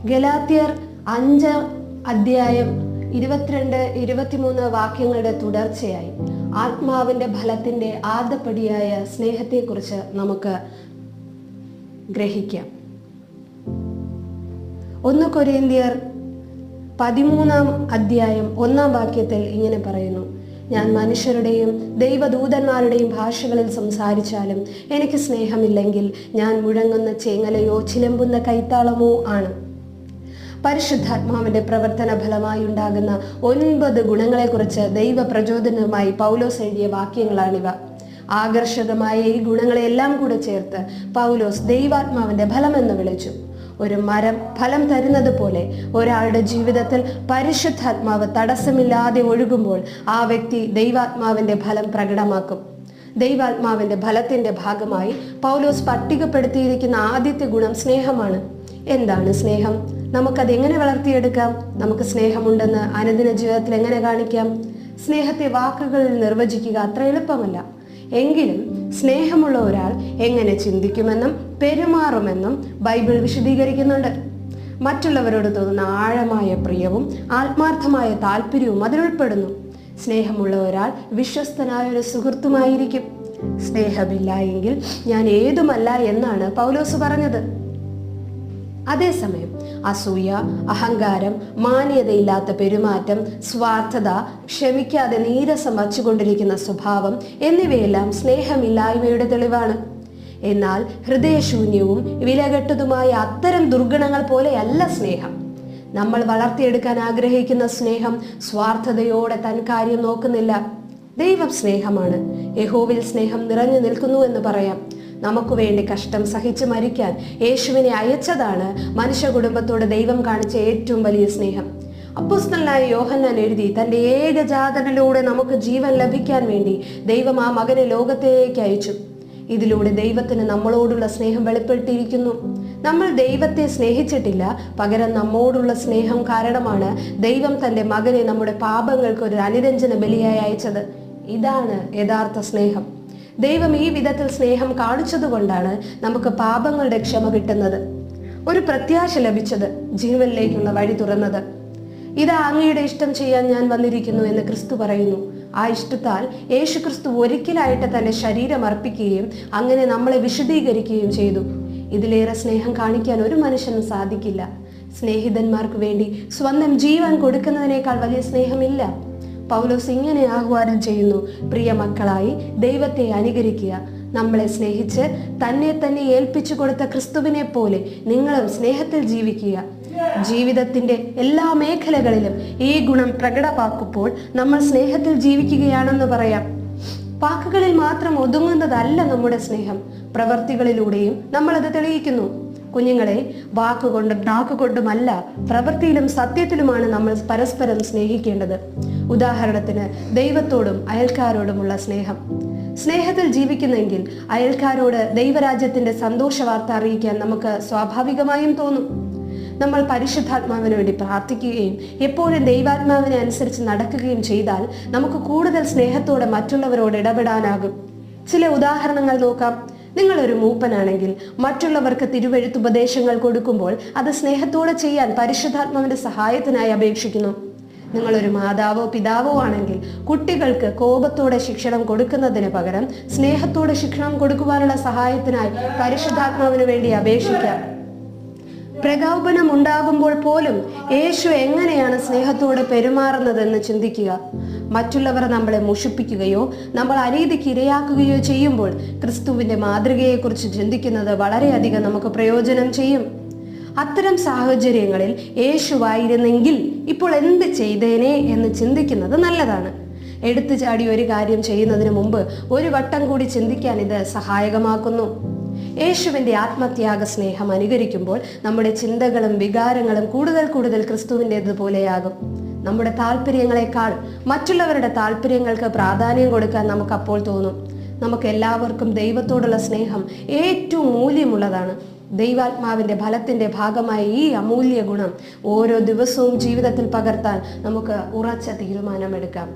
ഗലാത്യർ 5:22-23 വാക്യങ്ങളുടെ തുടർച്ചയായി ആത്മാവിന്റെ ഫലത്തിന്റെ ആദ്യപടിയായ സ്നേഹത്തെക്കുറിച്ച് നമുക്ക് ഗ്രഹിക്കാം. 1 കൊരിന്ത്യർ 13:1 ഇങ്ങനെ പറയുന്നു: ഞാൻ മനുഷ്യരുടെയും ദൈവദൂതന്മാരുടെയും ഭാഷകളിൽ സംസാരിച്ചാലും എനിക്ക് സ്നേഹമില്ലെങ്കിൽ ഞാൻ മുഴങ്ങുന്ന ചേങ്ങലയോ ചിലമ്പുന്ന കൈത്താളമോ ആണ്. പരിശുദ്ധാത്മാവിന്റെ പ്രവർത്തന ഫലമായി ഉണ്ടാകുന്ന 9 ഗുണങ്ങളെക്കുറിച്ച് ദൈവപ്രചോദനവുമായി പൗലോസ് എഴുതിയ വാക്യങ്ങളാണിവ. ആകർഷകമായ ഈ ഗുണങ്ങളെല്ലാം കൂടെ ചേർത്ത് പൗലോസ് ദൈവാത്മാവിന്റെ ഫലമെന്ന് വിളിച്ചു. ഒരു മരം ഫലം തരുന്നത് പോലെ ഒരാളുടെ ജീവിതത്തിൽ പരിശുദ്ധാത്മാവ് തടസ്സമില്ലാതെ ഒഴുകുമ്പോൾ ആ വ്യക്തി ദൈവാത്മാവിന്റെ ഫലം പ്രകടമാക്കും. ദൈവാത്മാവിന്റെ ഫലത്തിന്റെ ഭാഗമായി പൗലോസ് പട്ടികപ്പെടുത്തിയിരിക്കുന്ന ആദ്യത്തെ ഗുണം സ്നേഹമാണ്. എന്താണ് സ്നേഹം? നമുക്കത് എങ്ങനെ വളർത്തിയെടുക്കാം? നമുക്ക് സ്നേഹമുണ്ടെന്ന് അനുദിന ജീവിതത്തിൽ എങ്ങനെ കാണിക്കാം? സ്നേഹത്തെ വാക്കുകളിൽ നിർവചിക്കുക അത്ര എളുപ്പമല്ല. എങ്കിലും സ്നേഹമുള്ള ഒരാൾ എങ്ങനെ ചിന്തിക്കുമെന്നും പെരുമാറുമെന്നും ബൈബിൾ വിശദീകരിക്കുന്നുണ്ട്. മറ്റുള്ളവരോട് തോന്നുന്ന ആഴമായ പ്രിയവും ആത്മാർത്ഥമായ താല്പര്യവും അതിലുൾപ്പെടുന്നു. സ്നേഹമുള്ള ഒരാൾ വിശ്വസ്തനായ ഒരു സുഹൃത്തുമായിരിക്കും. സ്നേഹമില്ല എങ്കിൽ ഞാൻ ഏതുമല്ല എന്നാണ് പൗലോസ് പറഞ്ഞത്. അതേസമയം അസൂയ, അഹങ്കാരം, മാന്യതയില്ലാത്ത പെരുമാറ്റം, സ്വാർത്ഥത, ക്ഷമിക്കാതെ നീരസം വച്ചുകൊണ്ടിരിക്കുന്ന സ്വഭാവം എന്നിവയെല്ലാം സ്നേഹമില്ലായ്മയുടെ തെളിവാണ്. എന്നാൽ ഹൃദയശൂന്യവും വിലകെട്ടതുമായ അത്തരം ദുർഗുണങ്ങൾ പോലെയല്ല സ്നേഹം. നമ്മൾ വളർത്തിയെടുക്കാൻ ആഗ്രഹിക്കുന്ന സ്നേഹം സ്വാർത്ഥതയോടെ തൻ കാര്യം നോക്കുന്നില്ല. ദൈവം സ്നേഹമാണ്. യഹോവയിൽ സ്നേഹം നിറഞ്ഞു നിൽക്കുന്നു എന്ന് പറയാം. നമുക്ക് വേണ്ടി കഷ്ടം സഹിച്ച് മരിക്കാൻ യേശുവിനെ അയച്ചതാണ് മനുഷ്യ കുടുംബത്തോട് ദൈവം കാണിച്ച ഏറ്റവും വലിയ സ്നേഹം. അപ്പോസ്തലനായ യോഹന്നാൻ എഴുതി, തൻ്റെ ഏകജാതനിലൂടെ നമുക്ക് ജീവൻ ലഭിക്കാൻ വേണ്ടി ദൈവം ആ മകനെ ലോകത്തേക്ക് അയച്ചു. ഇതിലൂടെ ദൈവത്തിന് നമ്മളോടുള്ള സ്നേഹം വെളിപ്പെട്ടിരിക്കുന്നു. നമ്മൾ ദൈവത്തെ സ്നേഹിച്ചിട്ടില്ല, പകരം നമ്മോടുള്ള സ്നേഹം കാരണമാണ് ദൈവം തൻ്റെ മകനെ നമ്മുടെ പാപങ്ങൾക്ക് ഒരു അനുരഞ്ജന ബലിയായി അയച്ചത്. ഇതാണ് യഥാർത്ഥ സ്നേഹം. ദൈവം ഈ വിധത്തിൽ സ്നേഹം കാണിച്ചതുകൊണ്ടാണ് നമുക്ക് പാപങ്ങളുടെ ക്ഷമ കിട്ടുന്നത്, ഒരു പ്രത്യാശ ലഭിച്ചത്, ജീവനിലേക്കുള്ള വഴി തുറന്നത്. ഇതാ അങ്ങയുടെ ഇഷ്ടം ചെയ്യാൻ ഞാൻ വന്നിരിക്കുന്നു എന്ന് ക്രിസ്തു പറയുന്നു. ആ ഇഷ്ടത്താൽ യേശു ക്രിസ്തു ഒരിക്കലായിട്ട് തൻ്റെ ശരീരം അർപ്പിക്കുകയും അങ്ങനെ നമ്മളെ വിശദീകരിക്കുകയും ചെയ്തു. ഇതിലേറെ സ്നേഹം കാണിക്കാൻ ഒരു മനുഷ്യനും സാധിക്കില്ല. സ്നേഹിതന്മാർക്ക് വേണ്ടി സ്വന്തം ജീവൻ കൊടുക്കുന്നതിനേക്കാൾ വലിയ സ്നേഹമില്ല. പൗലോസ് ഇങ്ങനെ ആഹ്വാനം ചെയ്യുന്നു: പ്രിയ മക്കളായി ദൈവത്തെ അനുകരിക്കുക. നമ്മളെ സ്നേഹിച്ച് തന്നെ തന്നെ ഏൽപ്പിച്ചു കൊടുത്ത ക്രിസ്തുവിനെ പോലെ നിങ്ങളും സ്നേഹത്തിൽ ജീവിക്കുക. ജീവിതത്തിന്റെ എല്ലാ മേഖലകളിലും ഈ ഗുണം പ്രകടമാക്കുമ്പോൾ നമ്മൾ സ്നേഹത്തിൽ ജീവിക്കുകയാണെന്ന് പറയാം. വാക്കുകളിൽ മാത്രം ഒതുങ്ങുന്നതല്ല നമ്മുടെ സ്നേഹം, പ്രവർത്തികളിലൂടെയും നമ്മളത് തെളിയിക്കുന്നു. കുഞ്ഞുങ്ങളെ, വാക്കുകൊണ്ടും നാക്കുകൊണ്ടുമല്ല, പ്രവൃത്തിയിലും സത്യത്തിലുമാണ് നമ്മൾ പരസ്പരം സ്നേഹിക്കേണ്ടത്. ഉദാഹരണത്തിന് ദൈവത്തോടും അയൽക്കാരോടുമുള്ള സ്നേഹം. സ്നേഹത്തിൽ ജീവിക്കുന്നെങ്കിൽ അയൽക്കാരോട് ദൈവരാജ്യത്തിന്റെ സന്തോഷ വാർത്ത അറിയിക്കാൻ നമുക്ക് സ്വാഭാവികമായും തോന്നും. നമ്മൾ പരിശുദ്ധാത്മാവിന് വേണ്ടി പ്രാർത്ഥിക്കുകയും എപ്പോഴും ദൈവാത്മാവിനെ അനുസരിച്ച് നടക്കുകയും ചെയ്താൽ നമുക്ക് കൂടുതൽ സ്നേഹത്തോടെ മറ്റുള്ളവരോട് ഇടപെടാനാകും. ചില ഉദാഹരണങ്ങൾ നോക്കാം. നിങ്ങളൊരു മൂപ്പനാണെങ്കിൽ മറ്റുള്ളവർക്ക് തിരുവെഴുത്തുപദേശങ്ങൾ കൊടുക്കുമ്പോൾ അത് സ്നേഹത്തോടെ ചെയ്യാൻ പരിശുദ്ധാത്മാവിന്റെ സഹായത്തിനായി അപേക്ഷിക്കുന്നു. നിങ്ങളൊരു മാതാവോ പിതാവോ ആണെങ്കിൽ കുട്ടികൾക്ക് കോപത്തോടെ ശിക്ഷണം കൊടുക്കുന്നതിന് പകരം സ്നേഹത്തോടെ ശിക്ഷണം കൊടുക്കുവാനുള്ള സഹായത്തിനായി പരിശുദ്ധാത്മാവിന് വേണ്ടി അപേക്ഷിക്കാം. പ്രകോപനം ഉണ്ടാകുമ്പോൾ പോലും യേശു എങ്ങനെയാണ് സ്നേഹത്തോടെ പെരുമാറുന്നതെന്ന് ചിന്തിക്കുക. മറ്റുള്ളവർ നമ്മളെ മുഷിപ്പിക്കുകയോ നമ്മൾ അനീതിക്ക് ഇരയാക്കുകയോ ചെയ്യുമ്പോൾ ക്രിസ്തുവിന്റെ മാതൃകയെക്കുറിച്ച് ചിന്തിക്കുന്നത് വളരെയധികം നമുക്ക് പ്രയോജനം ചെയ്യും. അത്തരം സാഹചര്യങ്ങളിൽ യേശുവായിരുന്നെങ്കിൽ ഇപ്പോൾ എന്ത് ചെയ്തേനെ എന്ന് ചിന്തിക്കുന്നത് നല്ലതാണ്. എടുത്തു ചാടി ഒരു കാര്യം ചെയ്യുന്നതിന് മുമ്പ് ഒരു വട്ടം കൂടി ചിന്തിക്കാൻ ഇത് സഹായകമാക്കുന്നു. യേശുവിൻ്റെ ആത്മത്യാഗ സ്നേഹം അനുകരിക്കുമ്പോൾ നമ്മുടെ ചിന്തകളും വികാരങ്ങളും കൂടുതൽ ക്രിസ്തുവിൻ്റെതുപോലെയാകും. നമ്മുടെ താല്പര്യങ്ങളെക്കാൾ മറ്റുള്ളവരുടെ താല്പര്യങ്ങൾക്ക് പ്രാധാന്യം കൊടുക്കാൻ നമുക്ക് അപ്പോൾ തോന്നും. നമുക്ക് എല്ലാവർക്കും ദൈവത്തോടുള്ള സ്നേഹം ഏറ്റവും മൂല്യമുള്ളതാണ്. ദൈവാത്മാവിൻ്റെ ഫലത്തിൻ്റെ ഭാഗമായ ഈ അമൂല്യ ഗുണം ഓരോ ദിവസവും ജീവിതത്തിൽ പകർത്താൻ നമുക്ക് ഉറച്ച തീരുമാനമെടുക്കാം.